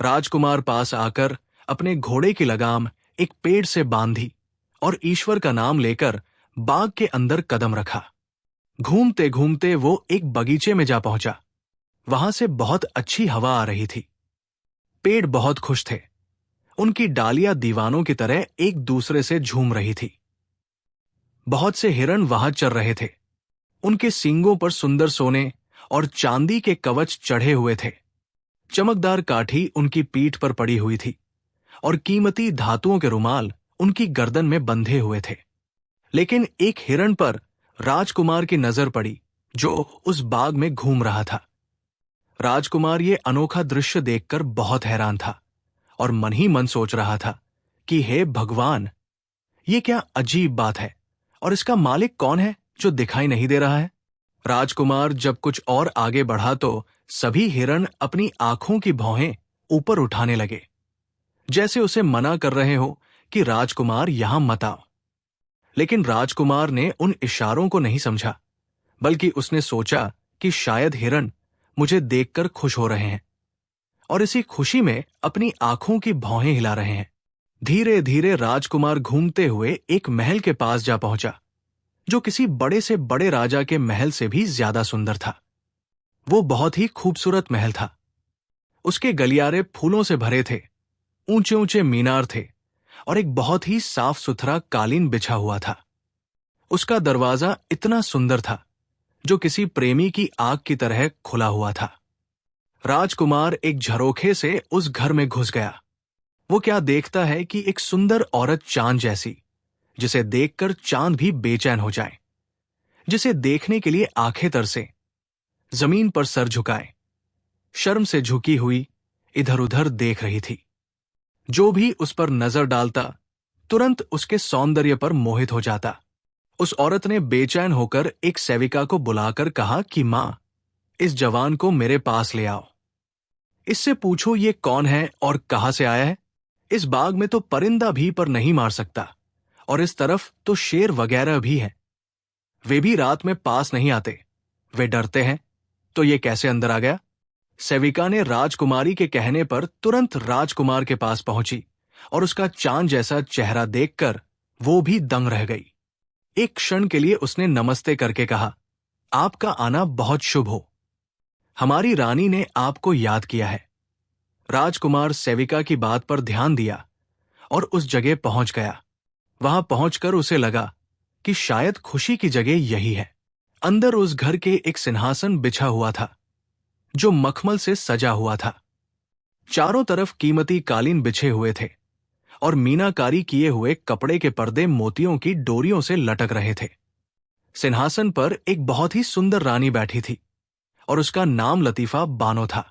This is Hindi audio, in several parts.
राजकुमार पास आकर अपने घोड़े की लगाम एक पेड़ से बांधी और ईश्वर का नाम लेकर बाग के अंदर कदम रखा। घूमते घूमते वो एक बगीचे में जा पहुंचा। वहां से बहुत अच्छी हवा आ रही थी। पेड़ बहुत खुश थे। उनकी डालियां दीवानों की तरह एक दूसरे से झूम रही थी। बहुत से हिरण वहां चल रहे थे। उनके सींगों पर सुंदर सोने और चांदी के कवच चढ़े हुए थे। चमकदार काठी उनकी पीठ पर पड़ी हुई थी और कीमती धातुओं के रुमाल उनकी गर्दन में बंधे हुए थे। लेकिन एक हिरण पर राजकुमार की नजर पड़ी जो उस बाग में घूम रहा था। राजकुमार ये अनोखा दृश्य देखकर बहुत हैरान था और मन ही मन सोच रहा था कि हे भगवान, ये क्या अजीब बात है और इसका मालिक कौन है जो दिखाई नहीं दे रहा है। राजकुमार जब कुछ और आगे बढ़ा तो सभी हिरण अपनी आंखों की भौहें ऊपर उठाने लगे, जैसे उसे मना कर रहे हो कि राजकुमार यहां मत आओ। लेकिन राजकुमार ने उन इशारों को नहीं समझा, बल्कि उसने सोचा कि शायद हिरण मुझे देखकर खुश हो रहे हैं और इसी खुशी में अपनी आंखों की भौहें हिला रहे हैं। धीरे धीरे राजकुमार घूमते हुए एक महल के पास जा पहुंचा, जो किसी बड़े से बड़े राजा के महल से भी ज्यादा सुंदर था। वो बहुत ही खूबसूरत महल था। उसके गलियारे फूलों से भरे थे, ऊंचे ऊंचे मीनार थे और एक बहुत ही साफ सुथरा कालीन बिछा हुआ था। उसका दरवाजा इतना सुंदर था जो किसी प्रेमी की आग की तरह खुला हुआ था। राजकुमार एक झरोखे से उस घर में घुस गया। वो क्या देखता है कि एक सुंदर औरत चांद जैसी, जिसे देखकर चांद भी बेचैन हो जाए, जिसे देखने के लिए आंखें तरसे, जमीन पर सर झुकाए, शर्म से झुकी हुई इधर उधर देख रही थी। जो भी उस पर नजर डालता तुरंत उसके सौंदर्य पर मोहित हो जाता। उस औरत ने बेचैन होकर एक सेविका को बुलाकर कहा कि मां, इस जवान को मेरे पास ले आओ। इससे पूछो ये कौन है और कहां से आया है। इस बाग में तो परिंदा भी पर नहीं मार सकता और इस तरफ तो शेर वगैरह भी है। वे भी रात में पास नहीं आते, वे डरते हैं। तो ये कैसे अंदर आ गया। सेविका ने राजकुमारी के कहने पर तुरंत राजकुमार के पास पहुंची और उसका चांद जैसा चेहरा देखकर वो भी दंग रह गई। एक क्षण के लिए उसने नमस्ते करके कहा, आपका आना बहुत शुभ हो। हमारी रानी ने आपको याद किया है। राजकुमार सेविका की बात पर ध्यान दिया और उस जगह पहुंच गया। वहां पहुंचकर उसे लगा कि शायद खुशी की जगह यही है। अंदर उस घर के एक सिंहासन बिछा हुआ था जो मखमल से सजा हुआ था। चारों तरफ कीमती कालीन बिछे हुए थे और मीनाकारी किए हुए कपड़े के पर्दे मोतियों की डोरियों से लटक रहे थे। सिंहासन पर एक बहुत ही सुंदर रानी बैठी थी और उसका नाम लतीफा बानो था।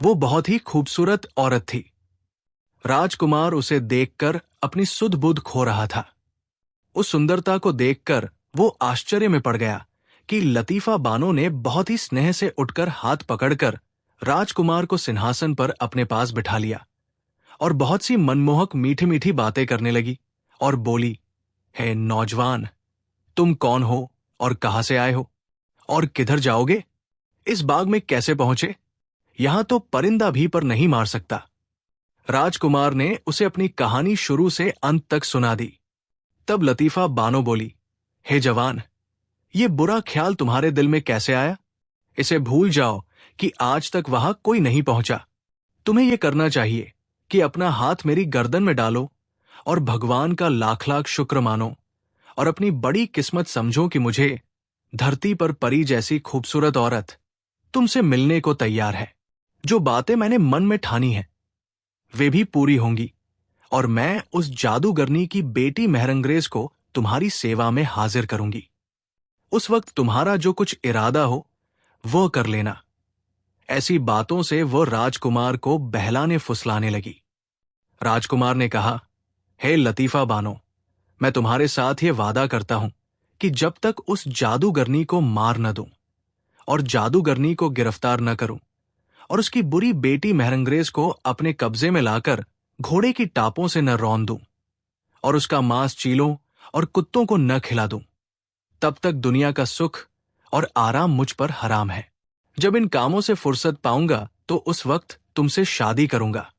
वो बहुत ही खूबसूरत औरत थी। राजकुमार उसे देखकर अपनी सुध बुध खो रहा था। उस सुंदरता को देखकर वो आश्चर्य में पड़ गया कि लतीफा बानो ने बहुत ही स्नेह से उठकर हाथ पकड़कर राजकुमार को सिंहासन पर अपने पास बिठा लिया और बहुत सी मनमोहक मीठी मीठी बातें करने लगी और बोली, हे नौजवान, तुम कौन हो और कहां से आए हो और किधर जाओगे। इस बाग में कैसे पहुंचे। यहां तो परिंदा भी पर नहीं मार सकता। राजकुमार ने उसे अपनी कहानी शुरू से अंत तक सुना दी। तब लतीफा बानो बोली, हे जवान, ये बुरा ख्याल तुम्हारे दिल में कैसे आया। इसे भूल जाओ कि आज तक वहां कोई नहीं पहुंचा। तुम्हें यह करना चाहिए कि अपना हाथ मेरी गर्दन में डालो और भगवान का लाख लाख शुक्र मानो और अपनी बड़ी किस्मत समझो कि मुझे धरती पर परी जैसी खूबसूरत औरत तुमसे मिलने को तैयार है। जो बातें मैंने मन में ठानी हैं वे भी पूरी होंगी और मैं उस जादूगरनी की बेटी मेहरंग्रेज को तुम्हारी सेवा में हाजिर करूंगी। उस वक्त तुम्हारा जो कुछ इरादा हो वो कर लेना। ऐसी बातों से वो राजकुमार को बहलाने फुसलाने लगी। राजकुमार ने कहा, हे लतीफा बानो, मैं तुम्हारे साथ ये वादा करता हूं कि जब तक उस जादूगरनी को मार न दूं और जादूगरनी को गिरफ्तार न करूं और उसकी बुरी बेटी मेहरंग्रेज को अपने कब्जे में लाकर घोड़े की टापों से न रौंद दूं और उसका मांस चीलों और कुत्तों को न खिला दूं, तब तक दुनिया का सुख और आराम मुझ पर हराम है। जब इन कामों से फुर्सत पाऊंगा तो उस वक्त तुमसे शादी करूंगा,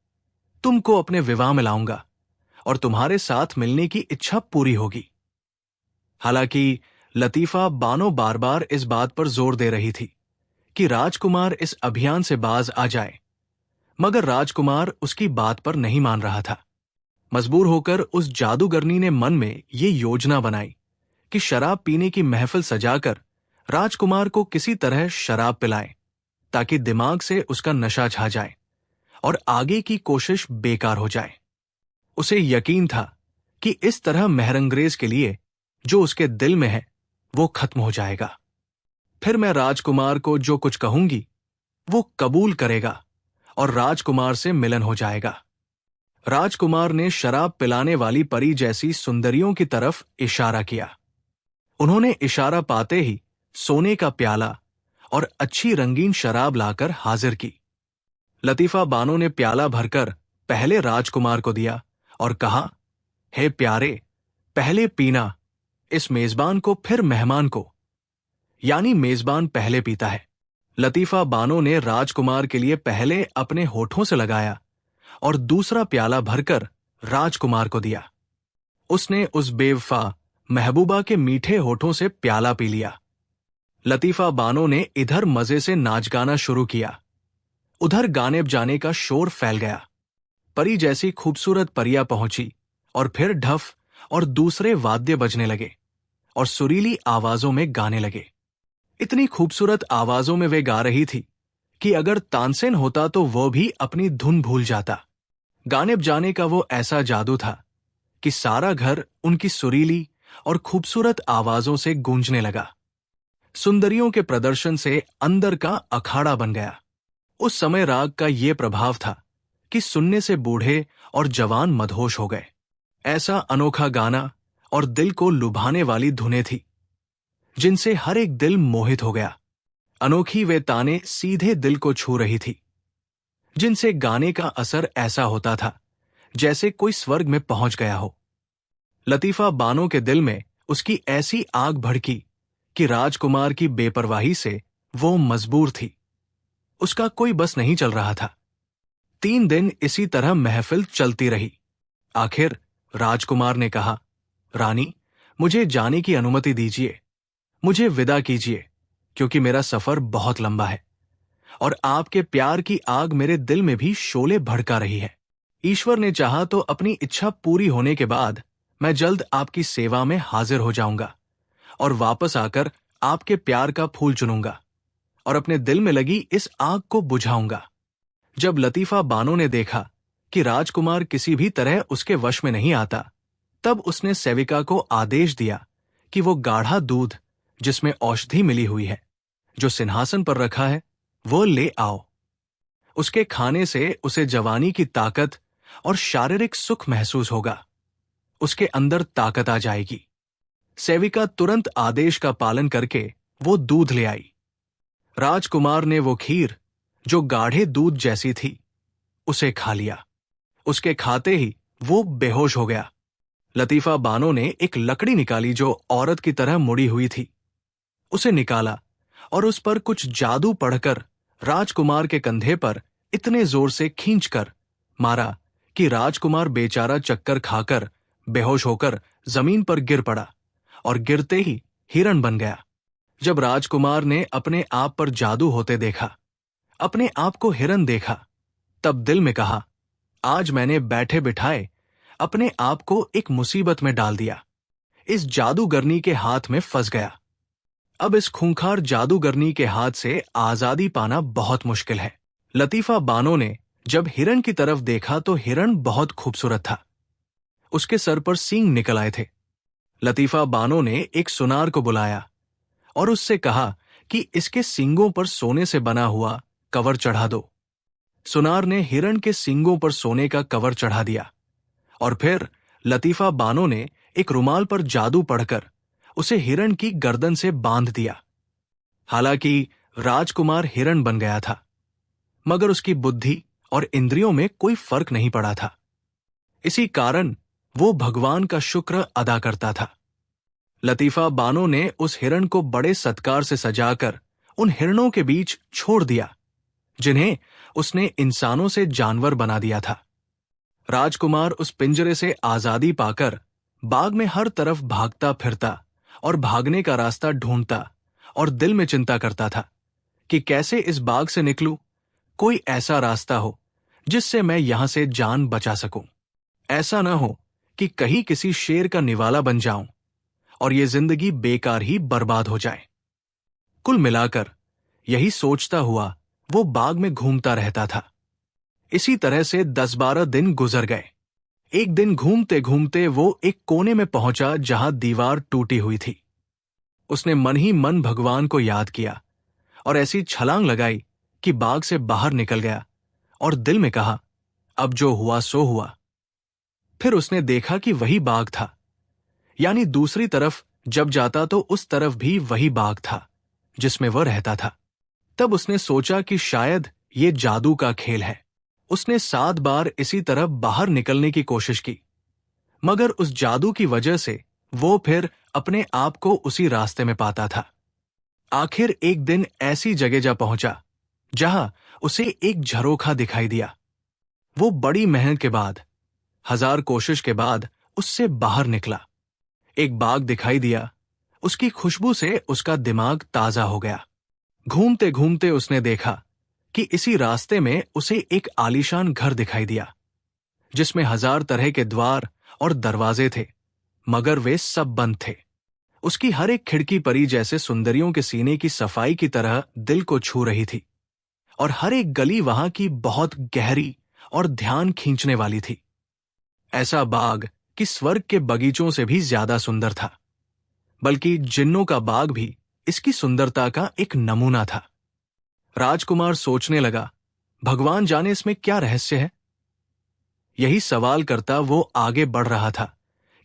तुमको अपने विवाह में लाऊंगा और तुम्हारे साथ मिलने की इच्छा पूरी होगी। हालांकि लतीफा बानो बार बार इस बात पर जोर दे रही थी कि राजकुमार इस अभियान से बाज आ जाए, मगर राजकुमार उसकी बात पर नहीं मान रहा था। मजबूर होकर उस जादूगरनी ने मन में ये योजना बनाई कि शराब पीने की महफिल सजाकर राजकुमार को किसी तरह शराब पिलाए ताकि दिमाग से उसका नशा छा जाए और आगे की कोशिश बेकार हो जाए। उसे यकीन था कि इस तरह महरंगरेज के लिए जो उसके दिल में है वो खत्म हो जाएगा। फिर मैं राजकुमार को जो कुछ कहूंगी वो कबूल करेगा और राजकुमार से मिलन हो जाएगा। राजकुमार ने शराब पिलाने वाली परी जैसी सुंदरियों की तरफ इशारा किया। उन्होंने इशारा पाते ही सोने का प्याला और अच्छी रंगीन शराब लाकर हाजिर की। लतीफा बानो ने प्याला भरकर पहले राजकुमार को दिया और कहा, हे प्यारे, पहले पीना, इस मेजबान को फिर मेहमान को। यानी मेजबान पहले पीता है। लतीफा बानो ने राजकुमार के लिए पहले अपने होठों से लगाया और दूसरा प्याला भरकर राजकुमार को दिया। उसने उस बेवफा महबूबा के मीठे होठों से प्याला पी लिया। लतीफा बानो ने इधर मजे से नाच गाना शुरू किया, उधर गाने बजाने का शोर फैल गया। परी जैसी खूबसूरत परियां पहुंची और फिर ढफ और दूसरे वाद्य बजने लगे और सुरीली आवाजों में गाने लगे। इतनी खूबसूरत आवाजों में वे गा रही थी कि अगर तानसेन होता तो वो भी अपनी धुन भूल जाता। गाने बजाने का वो ऐसा जादू था कि सारा घर उनकी सुरीली और खूबसूरत आवाजों से गूंजने लगा। सुंदरियों के प्रदर्शन से अंदर का अखाड़ा बन गया। उस समय राग का ये प्रभाव था कि सुनने से बूढ़े और जवान मदहोश हो गए। ऐसा अनोखा गाना और दिल को लुभाने वाली धुनें थी जिनसे हर एक दिल मोहित हो गया। अनोखी वे ताने सीधे दिल को छू रही थी, जिनसे गाने का असर ऐसा होता था जैसे कोई स्वर्ग में पहुंच गया हो। लतीफा बानो के दिल में उसकी ऐसी आग भड़की कि राजकुमार की बेपरवाही से वो मजबूर थी। उसका कोई बस नहीं चल रहा था। 3 दिन इसी तरह महफिल चलती रही। आखिर राजकुमार ने कहा, रानी, मुझे जाने की अनुमति दीजिए, मुझे विदा कीजिए, क्योंकि मेरा सफर बहुत लंबा है और आपके प्यार की आग मेरे दिल में भी शोले भड़का रही है। ईश्वर ने चाहा तो अपनी इच्छा पूरी होने के बाद मैं जल्द आपकी सेवा में हाजिर हो जाऊंगा और वापस आकर आपके प्यार का फूल चुनूंगा और अपने दिल में लगी इस आग को बुझाऊंगा। जब लतीफा बानो ने देखा कि राजकुमार किसी भी तरह उसके वश में नहीं आता, तब उसने सेविका को आदेश दिया कि वो गाढ़ा दूध जिसमें औषधि मिली हुई है, जो सिंहासन पर रखा है, वो ले आओ। उसके खाने से उसे जवानी की ताकत और शारीरिक सुख महसूस होगा। उसके अंदर ताकत आ जाएगी। सेविका तुरंत आदेश का पालन करके वो दूध ले आई। राजकुमार ने वो खीर, जो गाढ़े दूध जैसी थी, उसे खा लिया। उसके खाते ही वो बेहोश हो गया। लतीफा बानो ने एक लकड़ी निकाली जो औरत की तरह मुड़ी हुई थी। उसे निकाला और उस पर कुछ जादू पढ़कर राजकुमार के कंधे पर इतने जोर से खींचकर मारा कि राजकुमार बेचारा चक्कर खाकर बेहोश होकर जमीन पर गिर पड़ा और गिरते ही हिरण बन गया। जब राजकुमार ने अपने आप पर जादू होते देखा, अपने आप को हिरण देखा, तब दिल में कहा, आज मैंने बैठे बिठाए अपने आप को एक मुसीबत में डाल दिया। इस जादूगरनी के हाथ में फंस गया। अब इस खूंखार जादूगरनी के हाथ से आजादी पाना बहुत मुश्किल है। लतीफा बानो ने जब हिरण की तरफ देखा तो हिरण बहुत खूबसूरत था। उसके सर पर सींग निकल आए थे। लतीफा बानो ने एक सुनार को बुलाया और उससे कहा कि इसके सींगों पर सोने से बना हुआ कवर चढ़ा दो। सुनार ने हिरण के सींगों पर सोने का कवर चढ़ा दिया और फिर लतीफा बानो ने एक रुमाल पर जादू पढ़कर उसे हिरण की गर्दन से बांध दिया। हालांकि राजकुमार हिरण बन गया था, मगर उसकी बुद्धि और इंद्रियों में कोई फर्क नहीं पड़ा था। इसी कारण वो भगवान का शुक्र अदा करता था। लतीफा बानो ने उस हिरण को बड़े सत्कार से सजाकर उन हिरणों के बीच छोड़ दिया, जिन्हें उसने इंसानों से जानवर बना दिया था। राजकुमार उस पिंजरे से आजादी पाकर बाग में हर तरफ भागता फिरता और भागने का रास्ता ढूंढता और दिल में चिंता करता था कि कैसे इस बाग से निकलूं, कोई ऐसा रास्ता हो जिससे मैं यहां से जान बचा सकूं। ऐसा न हो कि कहीं किसी शेर का निवाला बन जाऊं और ये जिंदगी बेकार ही बर्बाद हो जाए। कुल मिलाकर यही सोचता हुआ वो बाग में घूमता रहता था। इसी तरह से 10-12 दिन गुजर गए। एक दिन घूमते घूमते वो एक कोने में पहुंचा जहां दीवार टूटी हुई थी। उसने मन ही मन भगवान को याद किया और ऐसी छलांग लगाई कि बाग से बाहर निकल गया और दिल में कहा, अब जो हुआ सो हुआ। फिर उसने देखा कि वही बाग था, यानी दूसरी तरफ जब जाता तो उस तरफ भी वही बाग था जिसमें वह रहता था। तब उसने सोचा कि शायद ये जादू का खेल है। उसने 7 बार इसी तरफ बाहर निकलने की कोशिश की, मगर उस जादू की वजह से वो फिर अपने आप को उसी रास्ते में पाता था। आखिर एक दिन ऐसी जगह जा पहुंचा जहां उसे एक झरोखा दिखाई दिया। वो बड़ी मेहनत के बाद, 1000 कोशिश के बाद उससे बाहर निकला। एक बाग दिखाई दिया। उसकी खुशबू से उसका दिमाग ताजा हो गया। घूमते घूमते उसने देखा कि इसी रास्ते में उसे एक आलीशान घर दिखाई दिया जिसमें 1000 तरह के द्वार और दरवाजे थे, मगर वे सब बंद थे। उसकी हर एक खिड़की परी जैसे सुंदरियों के सीने की सफाई की तरह दिल को छू रही थी और हर एक गली वहां की बहुत गहरी और ध्यान खींचने वाली थी। ऐसा बाग कि स्वर्ग के बगीचों से भी ज्यादा सुंदर था, बल्कि जिन्नों का बाग भी इसकी सुंदरता का एक नमूना था। राजकुमार सोचने लगा, भगवान जाने इसमें क्या रहस्य है। यही सवाल करता वो आगे बढ़ रहा था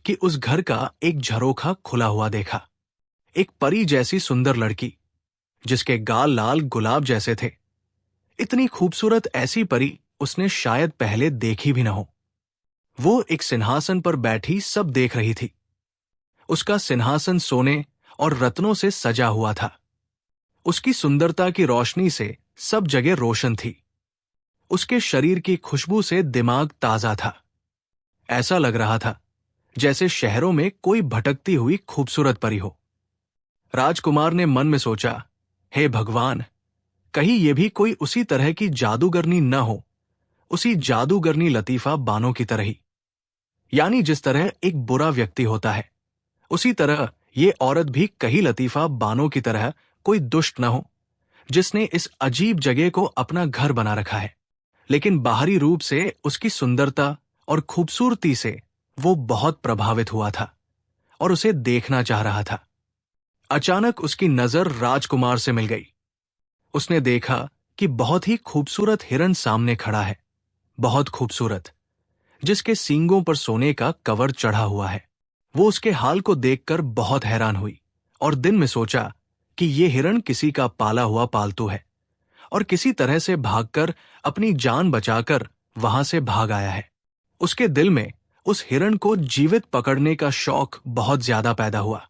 कि उस घर का एक झरोखा खुला हुआ देखा। एक परी जैसी सुंदर लड़की जिसके गाल लाल गुलाब जैसे थे। इतनी खूबसूरत ऐसी परी उसने शायद पहले देखी भी न हो। वो एक सिंहासन पर बैठी सब देख रही थी। उसका सिंहासन सोने और रत्नों से सजा हुआ था। उसकी सुंदरता की रोशनी से सब जगह रोशन थी। उसके शरीर की खुशबू से दिमाग ताजा था। ऐसा लग रहा था जैसे शहरों में कोई भटकती हुई खूबसूरत परी हो। राजकुमार ने मन में सोचा, हे भगवान, कहीं ये भी कोई उसी तरह की जादूगरनी न हो, उसी जादूगरनी लतीफा बानो की तरह ही। यानी जिस तरह एक बुरा व्यक्ति होता है, उसी तरह ये औरत भी कहीं लतीफा बानो की तरह कोई दुष्ट न हो, जिसने इस अजीब जगह को अपना घर बना रखा है। लेकिन बाहरी रूप से उसकी सुंदरता और खूबसूरती से वो बहुत प्रभावित हुआ था और उसे देखना चाह रहा था। अचानक उसकी नजर राजकुमार से मिल गई। उसने देखा कि बहुत ही खूबसूरत हिरन सामने खड़ा है, बहुत खूबसूरत, जिसके सींगों पर सोने का कवर चढ़ा हुआ है। वो उसके हाल को देखकर बहुत हैरान हुई और दिन में सोचा कि ये हिरन किसी का पाला हुआ पालतू है और किसी तरह से भागकर अपनी जान बचाकर वहां से भाग आया है। उसके दिल में उस हिरन को जीवित पकड़ने का शौक बहुत ज्यादा पैदा हुआ।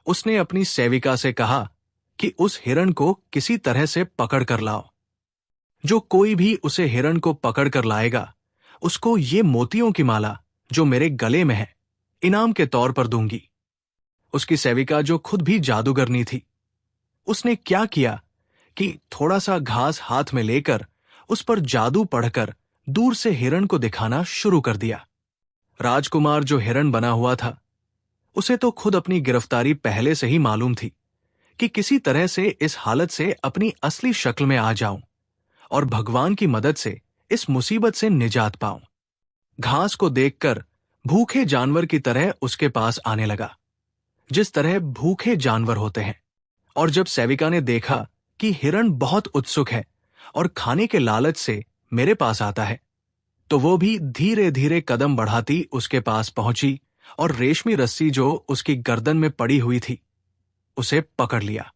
उसने अपनी सेविका से कहा कि उस हिरन को किसी तरह से पकड़ कर लाओ। जो कोई भी उसे हिरन को पकड़ कर लाएगा, उसको ये मोतियों की माला जो मेरे गले में है, इनाम के तौर पर दूंगी। उसकी सेविका, जो खुद भी जादूगरनी थी, उसने क्या किया कि थोड़ा सा घास हाथ में लेकर उस पर जादू पढ़कर दूर से हिरन को दिखाना शुरू कर दिया। राजकुमार जो हिरन बना हुआ था, उसे तो खुद अपनी गिरफ्तारी पहले से ही मालूम थी कि किसी तरह से इस हालत से अपनी असली शक्ल में आ जाऊं और भगवान की मदद से इस मुसीबत से निजात पाऊं। घास को देखकर भूखे जानवर की तरह उसके पास आने लगा, जिस तरह भूखे जानवर होते हैं। और जब सेविका ने देखा कि हिरन बहुत उत्सुक है और खाने के लालच से मेरे पास आता है, तो वो भी धीरे धीरे कदम बढ़ाती उसके पास पहुंची और रेशमी रस्सी जो उसकी गर्दन में पड़ी हुई थी, उसे पकड़ लिया।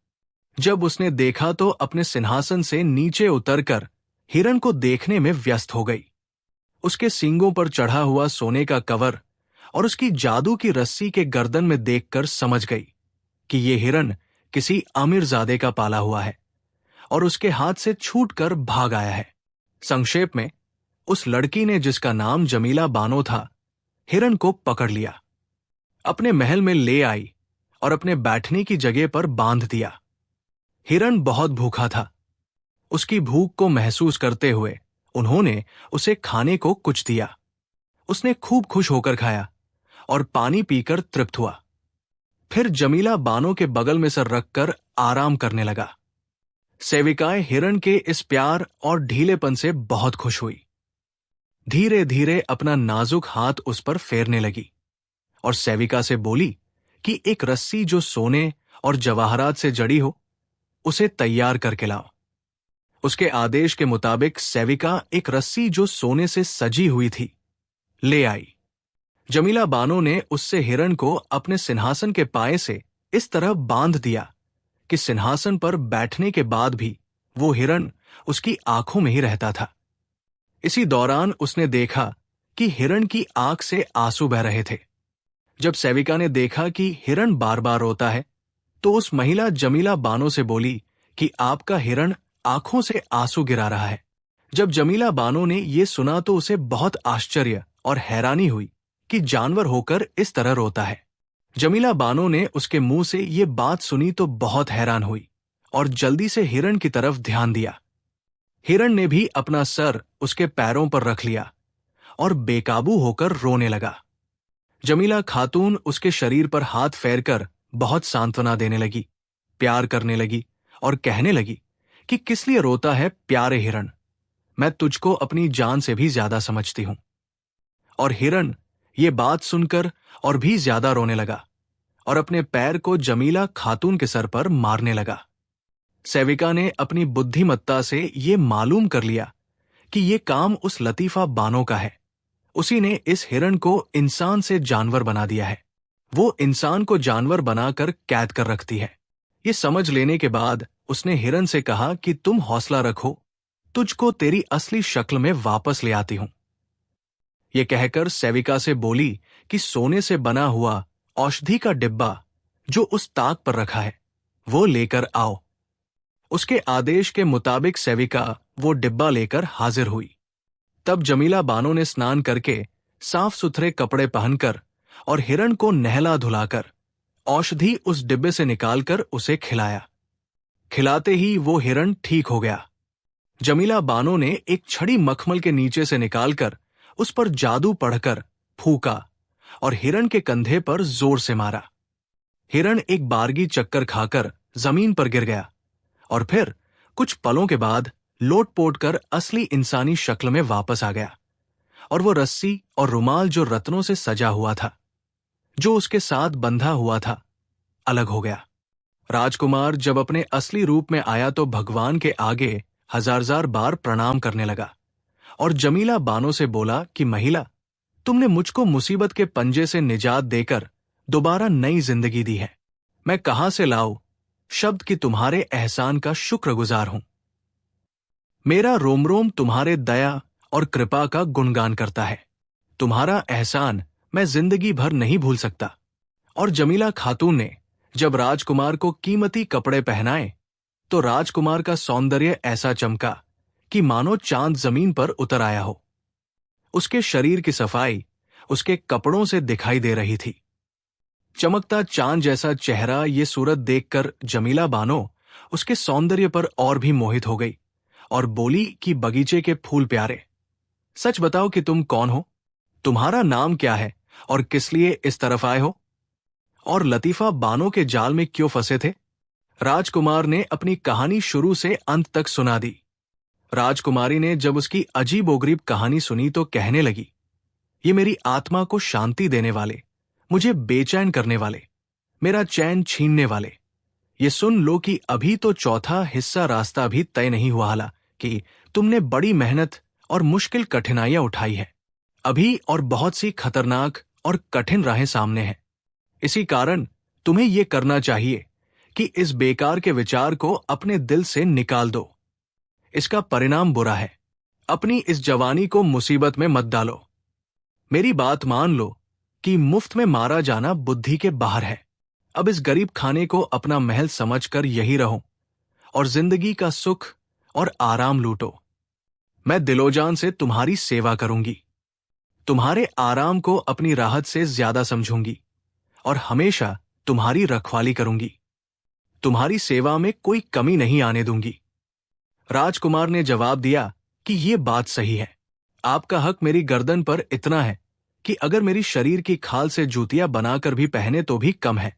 जब उसने देखा तो अपने सिंहासन से नीचे उतरकर हिरन को देखने में व्यस्त हो गई। उसके सींगों पर चढ़ा हुआ सोने का कवर और उसकी जादू की रस्सी के गर्दन में देखकर समझ गई कि ये हिरन किसी अमीरजादे का पाला हुआ है और उसके हाथ से छूटकर भाग आया है। संक्षेप में, उस लड़की ने जिसका नाम जमीला बानो था, हिरण को पकड़ लिया, अपने महल में ले आई और अपने बैठने की जगह पर बांध दिया। हिरण बहुत भूखा था। उसकी भूख को महसूस करते हुए उन्होंने उसे खाने को कुछ दिया। उसने खूब खुश होकर खाया और पानी पीकर तृप्त हुआ। फिर जमीला बानो के बगल में सर रखकर आराम करने लगा। सेविकाएं हिरण के इस प्यार और ढीलेपन से बहुत खुश हुई। धीरे धीरे अपना नाजुक हाथ उस पर फेरने लगी और सेविका से बोली कि एक रस्सी जो सोने और जवाहरात से जड़ी हो, उसे तैयार करके लाओ। उसके आदेश के मुताबिक सेविका एक रस्सी जो सोने से सजी हुई थी ले आई। जमीला बानो ने उससे हिरण को अपने सिंहासन के पाए से इस तरह बांध दिया कि सिंहासन पर बैठने के बाद भी वो हिरण उसकी आंखों में ही रहता था। इसी दौरान उसने देखा कि हिरण की आंख से आंसू बह रहे थे। जब सेविका ने देखा कि हिरण बार बार रोता है, तो उस महिला जमीला बानो से बोली कि आपका हिरण आंखों से आंसू गिरा रहा है। जब जमीला बानो ने यह सुना तो उसे बहुत आश्चर्य और हैरानी हुई कि जानवर होकर इस तरह रोता है। जमीला बानो ने उसके मुंह से ये बात सुनी तो बहुत हैरान हुई और जल्दी से हिरण की तरफ ध्यान दिया। हिरण ने भी अपना सर उसके पैरों पर रख लिया और बेकाबू होकर रोने लगा। जमीला खातून उसके शरीर पर हाथ फेरकर बहुत सांत्वना देने लगी, प्यार करने लगी और कहने लगी कि किस लिए रोता है प्यारे हिरण, मैं तुझको अपनी जान से भी ज्यादा समझती हूं। और हिरण ये बात सुनकर और भी ज्यादा रोने लगा और अपने पैर को जमीला खातून के सर पर मारने लगा। सेविका ने अपनी बुद्धिमत्ता से ये मालूम कर लिया कि ये काम उस लतीफा बानो का है। उसी ने इस हिरण को इंसान से जानवर बना दिया है। वो इंसान को जानवर बनाकर कैद कर रखती है। ये समझ लेने के बाद उसने हिरण से कहा कि तुम हौसला रखो, तुझको तेरी असली शक्ल में वापस ले आती हूं। ये कहकर सेविका से बोली कि सोने से बना हुआ औषधि का डिब्बा जो उस ताक पर रखा है, वो लेकर आओ। उसके आदेश के मुताबिक सेविका वो डिब्बा लेकर हाजिर हुई। तब जमीला बानो ने स्नान करके साफ सुथरे कपड़े पहनकर और हिरण को नहला धुलाकर औषधि उस डिब्बे से निकालकर उसे खिलाया। खिलाते ही वो हिरण ठीक हो गया। जमीला बानो ने एक छड़ी मखमल के नीचे से निकालकर उस पर जादू पढ़कर फूका और हिरण के कंधे पर जोर से मारा। हिरण एक बारगी चक्कर खाकर जमीन पर गिर गया और फिर कुछ पलों के बाद लोट-पोट कर असली इंसानी शक्ल में वापस आ गया और वो रस्सी और रुमाल जो रत्नों से सजा हुआ था, जो उसके साथ बंधा हुआ था, अलग हो गया। राजकुमार जब अपने असली रूप में आया तो भगवान के आगे हजार बार प्रणाम करने लगा और जमीला बानो से बोला कि महिला, तुमने मुझको मुसीबत के पंजे से निजात देकर दोबारा नई जिंदगी दी है। मैं कहां से लाऊं शब्द कि तुम्हारे एहसान का शुक्रगुजार हूं। मेरा रोम रोम तुम्हारे दया और कृपा का गुणगान करता है। तुम्हारा एहसान मैं जिंदगी भर नहीं भूल सकता। और जमीला खातून ने जब राजकुमार को कीमती कपड़े पहनाए तो राजकुमार का सौंदर्य ऐसा चमका कि मानो चांद जमीन पर उतर आया हो। उसके शरीर की सफाई उसके कपड़ों से दिखाई दे रही थी। चमकता चांद जैसा चेहरा ये सूरत देखकर जमीला बानो उसके सौंदर्य पर और भी मोहित हो गई और बोली कि बगीचे के फूल प्यारे, सच बताओ कि तुम कौन हो, तुम्हारा नाम क्या है और किस लिए इस तरफ आए हो, और लतीफा बानो के जाल में क्यों फंसे थे। राजकुमार ने अपनी कहानी शुरू से अंत तक सुना दी। राजकुमारी ने जब उसकी अजीबोगरीब कहानी सुनी तो कहने लगी, ये मेरी आत्मा को शांति देने वाले, मुझे बेचैन करने वाले, मेरा चैन छीनने वाले, ये सुन लो कि अभी तो चौथा हिस्सा रास्ता भी तय नहीं हुआ हाला कि तुमने बड़ी मेहनत और मुश्किल कठिनाइयां उठाई है। अभी और बहुत सी खतरनाक और कठिन राहें सामने हैं। इसी कारण तुम्हें यह करना चाहिए कि इस बेकार के विचार को अपने दिल से निकाल दो। इसका परिणाम बुरा है। अपनी इस जवानी को मुसीबत में मत डालो। मेरी बात मान लो कि मुफ्त में मारा जाना बुद्धि के बाहर है। अब इस गरीब खाने को अपना महल समझकर यही रहो और जिंदगी का सुख और आराम लूटो। मैं दिलोजान से तुम्हारी सेवा करूंगी, तुम्हारे आराम को अपनी राहत से ज्यादा समझूंगी और हमेशा तुम्हारी रखवाली करूंगी। तुम्हारी सेवा में कोई कमी नहीं आने दूंगी। राजकुमार ने जवाब दिया कि ये बात सही है। आपका हक मेरी गर्दन पर इतना है कि अगर मेरी शरीर की खाल से जूतियां बनाकर भी पहने तो भी कम है,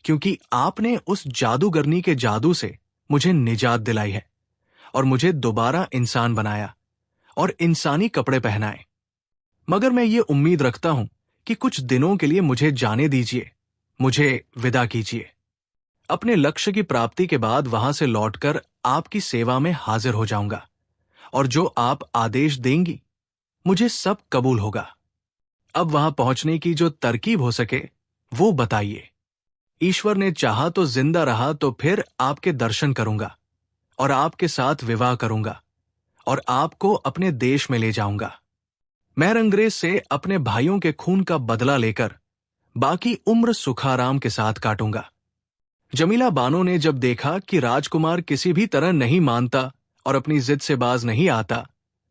क्योंकि आपने उस जादूगरनी के जादू से मुझे निजात दिलाई है और मुझे दोबारा इंसान बनाया और इंसानी कपड़े पहनाए। मगर मैं ये उम्मीद रखता हूं कि कुछ दिनों के लिए मुझे जाने दीजिए, मुझे विदा कीजिए। अपने लक्ष्य की प्राप्ति के बाद वहां से लौटकर आपकी सेवा में हाजिर हो जाऊंगा और जो आप आदेश देंगी मुझे सब कबूल होगा। अब वहां पहुंचने की जो तरकीब हो सके वो बताइए। ईश्वर ने चाहा तो जिंदा रहा तो फिर आपके दर्शन करूंगा और आपके साथ विवाह करूंगा और आपको अपने देश में ले जाऊंगा। मैं रंगरेज से अपने भाइयों के खून का बदला लेकर बाकी उम्र सुखाराम के साथ काटूंगा। जमीला बानो ने जब देखा कि राजकुमार किसी भी तरह नहीं मानता और अपनी जिद से बाज नहीं आता,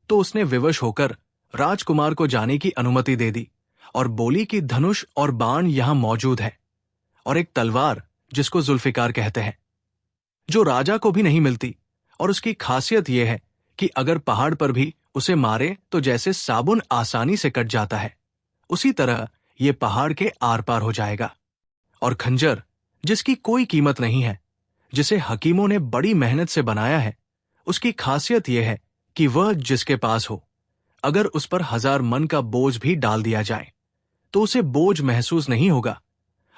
तो उसने विवश होकर राजकुमार को जाने की अनुमति दे दी और बोली कि धनुष और बाण यहां मौजूद है और एक तलवार जिसको जुल्फिकार कहते हैं, जो राजा को भी नहीं मिलती, और उसकी खासियत यह है कि अगर पहाड़ पर भी उसे मारे तो जैसे साबुन आसानी से कट जाता है, उसी तरह यह पहाड़ के आर पार हो जाएगा। और खंजर जिसकी कोई कीमत नहीं है, जिसे हकीमों ने बड़ी मेहनत से बनाया है, उसकी खासियत यह है कि वह जिसके पास हो, अगर उस पर 1000 मन का बोझ भी डाल दिया जाए तो उसे बोझ महसूस नहीं होगा,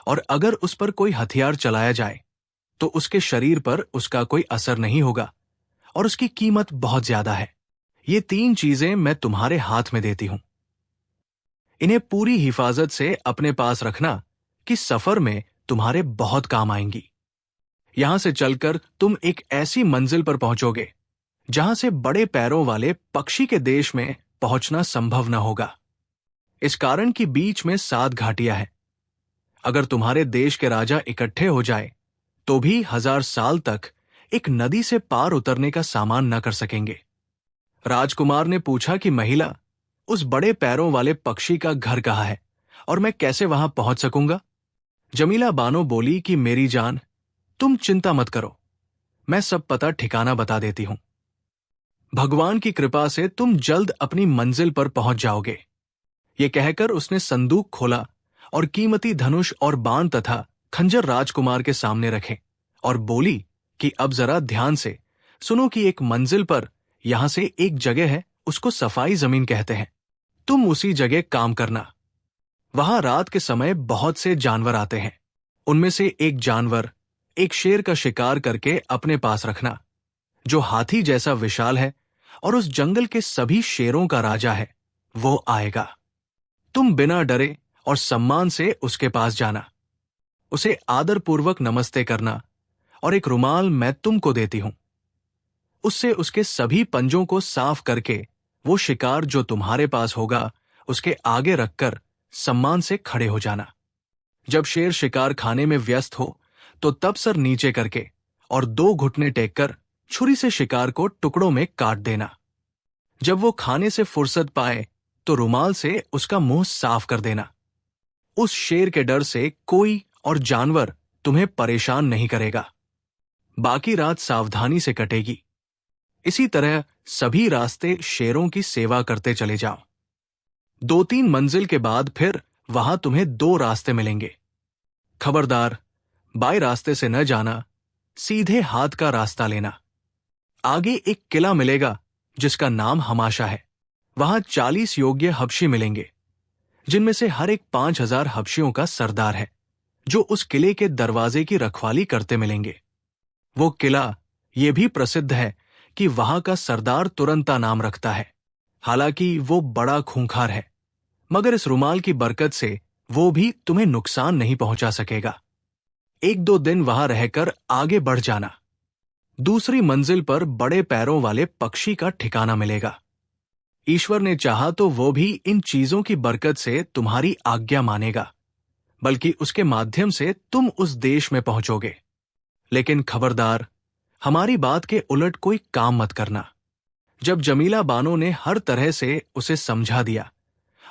और अगर उस पर कोई हथियार चलाया जाए तो उसके शरीर पर उसका कोई असर नहीं होगा, और उसकी कीमत बहुत ज्यादा है। ये 3 चीजें मैं तुम्हारे हाथ में देती हूं। इन्हें पूरी हिफाजत से अपने पास रखना कि सफर में तुम्हारे बहुत काम आएंगी। यहां से चलकर तुम एक ऐसी मंजिल पर पहुंचोगे जहां से बड़े पैरों वाले पक्षी के देश में पहुंचना संभव न होगा, इस कारण कि बीच में 7 घाटियां हैं। अगर तुम्हारे देश के राजा इकट्ठे हो जाए तो भी 1000 साल तक एक नदी से पार उतरने का सामान न कर सकेंगे। राजकुमार ने पूछा कि महिला, उस बड़े पैरों वाले पक्षी का घर कहाँ है और मैं कैसे वहां पहुंच सकूंगा? जमीला बानो बोली कि मेरी जान, तुम चिंता मत करो, मैं सब पता ठिकाना बता देती हूं। भगवान की कृपा से तुम जल्द अपनी मंजिल पर पहुंच जाओगे। ये कहकर उसने संदूक खोला और कीमती धनुष और बाण तथा खंजर राजकुमार के सामने रखे और बोली कि अब जरा ध्यान से सुनो कि एक मंजिल पर यहां से एक जगह है, उसको सफाई जमीन कहते हैं। तुम उसी जगह काम करना। वहां रात के समय बहुत से जानवर आते हैं। उनमें से एक जानवर एक शेर का शिकार करके अपने पास रखना, जो हाथी जैसा विशाल है और उस जंगल के सभी शेरों का राजा है। वो आएगा। तुम बिना डरे और सम्मान से उसके पास जाना, उसे आदरपूर्वक नमस्ते करना और एक रुमाल मैं तुमको देती हूं। उससे उसके सभी पंजों को साफ करके वो शिकार जो तुम्हारे पास होगा उसके आगे रखकर सम्मान से खड़े हो जाना। जब शेर शिकार खाने में व्यस्त हो तो तब सर नीचे करके और 2 घुटने टेककर छुरी से शिकार को टुकड़ों में काट देना। जब वो खाने से फुर्सत पाए तो रुमाल से उसका मुंह साफ कर देना। उस शेर के डर से कोई और जानवर तुम्हें परेशान नहीं करेगा। बाकी रात सावधानी से कटेगी। इसी तरह सभी रास्ते शेरों की सेवा करते चले जाओ। 2-3 मंजिल के बाद फिर वहां तुम्हें 2 रास्ते मिलेंगे। खबरदार, बाएं रास्ते से न जाना, सीधे हाथ का रास्ता लेना। आगे एक किला मिलेगा जिसका नाम हमाशा है। वहां 40 योग्य हबशी मिलेंगे, जिनमें से हर एक 5000 हबशियों का सरदार है, जो उस किले के दरवाजे की रखवाली करते मिलेंगे। वो किला ये भी प्रसिद्ध है कि वहां का सरदार तुरंता नाम रखता है। हालांकि वो बड़ा खूंखार है, मगर इस रुमाल की बरकत से वो भी तुम्हें नुकसान नहीं पहुंचा सकेगा। 1-2 दिन वहां रहकर आगे बढ़ जाना। दूसरी मंजिल पर बड़े पैरों वाले पक्षी का ठिकाना मिलेगा। ईश्वर ने चाहा तो वो भी इन चीजों की बरकत से तुम्हारी आज्ञा मानेगा, बल्कि उसके माध्यम से तुम उस देश में पहुंचोगे। लेकिन खबरदार, हमारी बात के उलट कोई काम मत करना। जब जमीला बानो ने हर तरह से उसे समझा दिया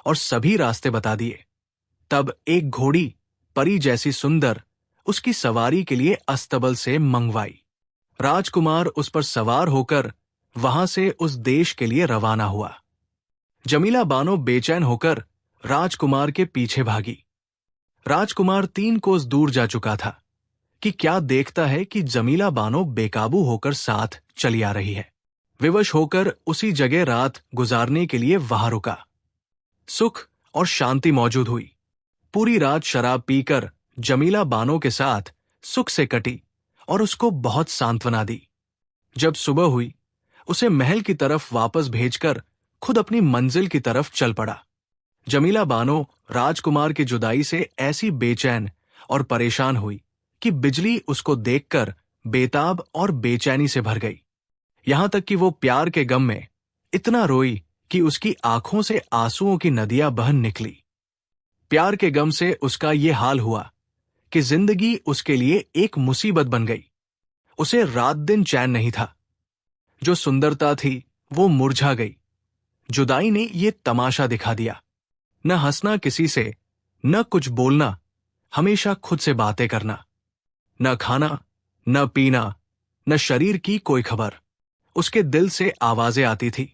और सभी रास्ते बता दिए, तब एक घोड़ी परी जैसी सुंदर उसकी सवारी के लिए अस्तबल से मंगवाई। राजकुमार उस पर सवार होकर वहां से उस देश के लिए रवाना हुआ। जमीला बानो बेचैन होकर राजकुमार के पीछे भागी। राजकुमार 3 कोस दूर जा चुका था कि क्या देखता है कि जमीला बानो बेकाबू होकर साथ चली आ रही है। विवश होकर उसी जगह रात गुजारने के लिए वहां रुका। सुख और शांति मौजूद हुई। पूरी रात शराब पीकर जमीला बानो के साथ सुख से कटी और उसको बहुत सांत्वना दी। जब सुबह हुई, उसे महल की तरफ वापस भेजकर खुद अपनी मंजिल की तरफ चल पड़ा। जमीला बानो राजकुमार की जुदाई से ऐसी बेचैन और परेशान हुई कि बिजली उसको देखकर बेताब और बेचैनी से भर गई। यहां तक कि वो प्यार के गम में इतना रोई कि उसकी आंखों से आंसुओं की नदियां बह निकली। प्यार के गम से उसका ये हाल हुआ कि जिंदगी उसके लिए एक मुसीबत बन गई। उसे रात दिन चैन नहीं था। जो सुंदरता थी वो मुरझा गई। जुदाई ने ये तमाशा दिखा दिया। न हंसना किसी से, न कुछ बोलना, हमेशा खुद से बातें करना। न खाना, न पीना, न शरीर की कोई खबर। उसके दिल से आवाजें आती थी।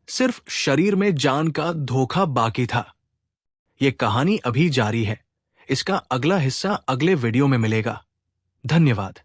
सिर्फ शरीर में जान का धोखा बाकी था। ये कहानी अभी जारी है। इसका अगला हिस्सा अगले वीडियो में मिलेगा। धन्यवाद।